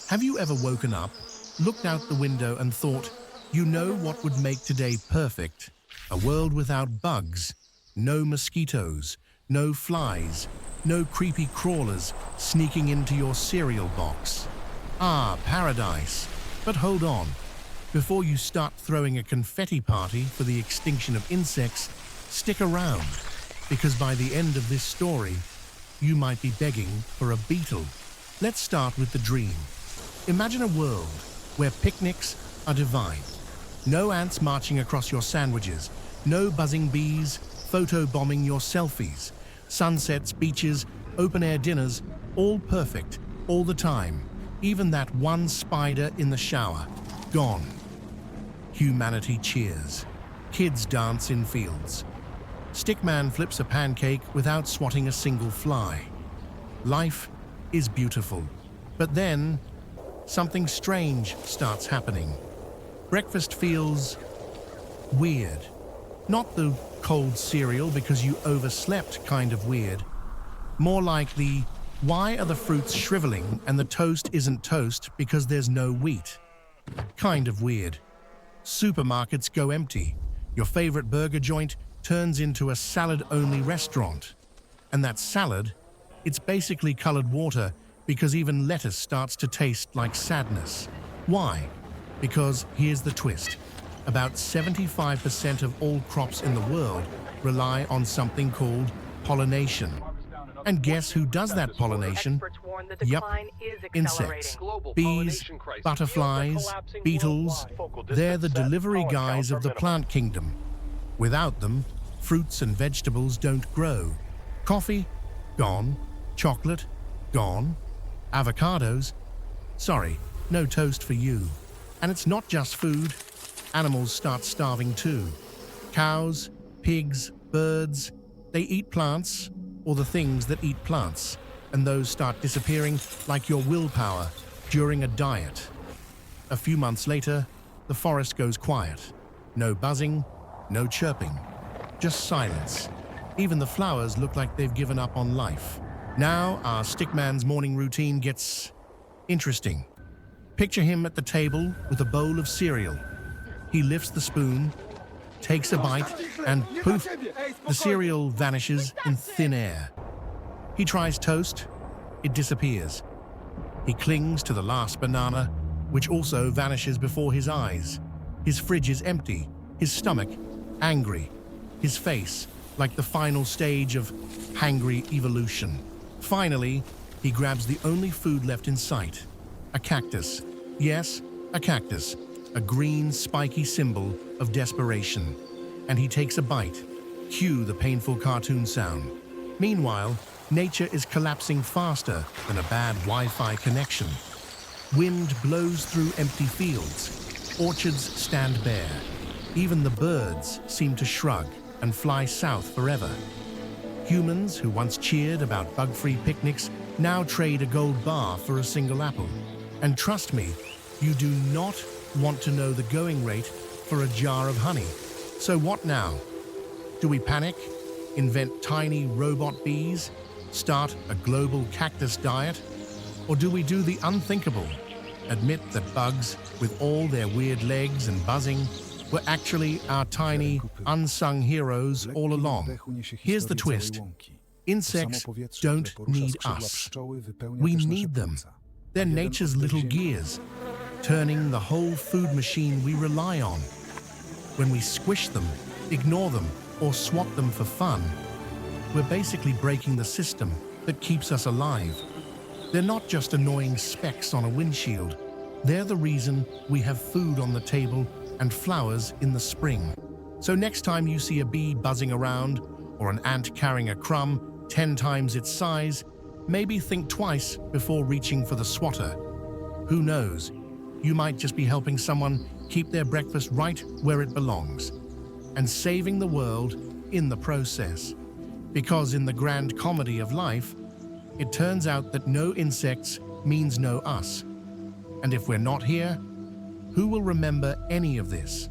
Have you ever woken up, looked out the window and thought, you know what would make today perfect? A world without bugs, no mosquitoes, no flies, no creepy crawlers sneaking into your cereal box. Ah, paradise. But hold on. Before you start throwing a confetti party for the extinction of insects, stick around, because by the end of this story, you might be begging for a beetle. Let's start with the dream. Imagine a world where picnics are divine. No ants marching across your sandwiches, no buzzing bees photo-bombing your selfies, sunsets, beaches, open-air dinners, all perfect, all the time. Even that one spider in the shower, gone. Humanity cheers. Kids dance in fields. Stickman flips a pancake without swatting a single fly. Life is beautiful. But then, something strange starts happening. Breakfast feels weird. Not the cold cereal because you overslept kind of weird. More like the why are the fruits shriveling and the toast isn't toast because there's no wheat kind of weird. Supermarkets go empty. Your favorite burger joint turns into a salad-only restaurant. And that salad, it's basically colored water because even lettuce starts to taste like sadness. Why? Because here's the twist. About 75% of all crops in the world rely on something called pollination. And guess who does that pollination? Yup, insects. Bees, butterflies, beetles. They're the delivery guys of the plant kingdom. Without them, fruits and vegetables don't grow. Coffee? Gone. Chocolate? Gone. Avocados? Sorry, no toast for you. And it's not just food. Animals start starving too. Cows, pigs, birds, they eat plants, or the things that eat plants, and those start disappearing like your willpower during a diet. A few months later, the forest goes quiet. No buzzing, no chirping, just silence. Even the flowers look like they've given up on life. Now our stickman's morning routine gets interesting. Picture him at the table with a bowl of cereal. He lifts the spoon, takes a bite, and poof, the cereal vanishes in thin air. He tries toast, it disappears. He clings to the last banana, which also vanishes before his eyes. His fridge is empty, his stomach angry, his face like the final stage of hangry evolution. Finally, he grabs the only food left in sight, a cactus. Yes, a cactus. A green, spiky symbol of desperation. And he takes a bite. Cue the painful cartoon sound. Meanwhile, nature is collapsing faster than a bad Wi-Fi connection. Wind blows through empty fields. Orchards stand bare. Even the birds seem to shrug and fly south forever. Humans who once cheered about bug-free picnics now trade a gold bar for a single apple. And trust me, you do not want to know the going rate for a jar of honey. So what now? Do we panic? Invent tiny robot bees? Start a global cactus diet? Or do we do the unthinkable? Admit that bugs, with all their weird legs and buzzing, were actually our tiny, unsung heroes all along. Here's the twist. Insects don't need us. We need them. They're nature's little gears, turning the whole food machine we rely on. When we squish them, ignore them, or swat them for fun, we're basically breaking the system that keeps us alive. They're not just annoying specks on a windshield. They're the reason we have food on the table and flowers in the spring. So next time you see a bee buzzing around or an ant carrying a crumb 10 times its size, maybe think twice before reaching for the swatter. Who knows? You might just be helping someone keep their breakfast right where it belongs and saving the world in the process. Because in the grand comedy of life, it turns out that no insects means no us. And if we're not here, who will remember any of this?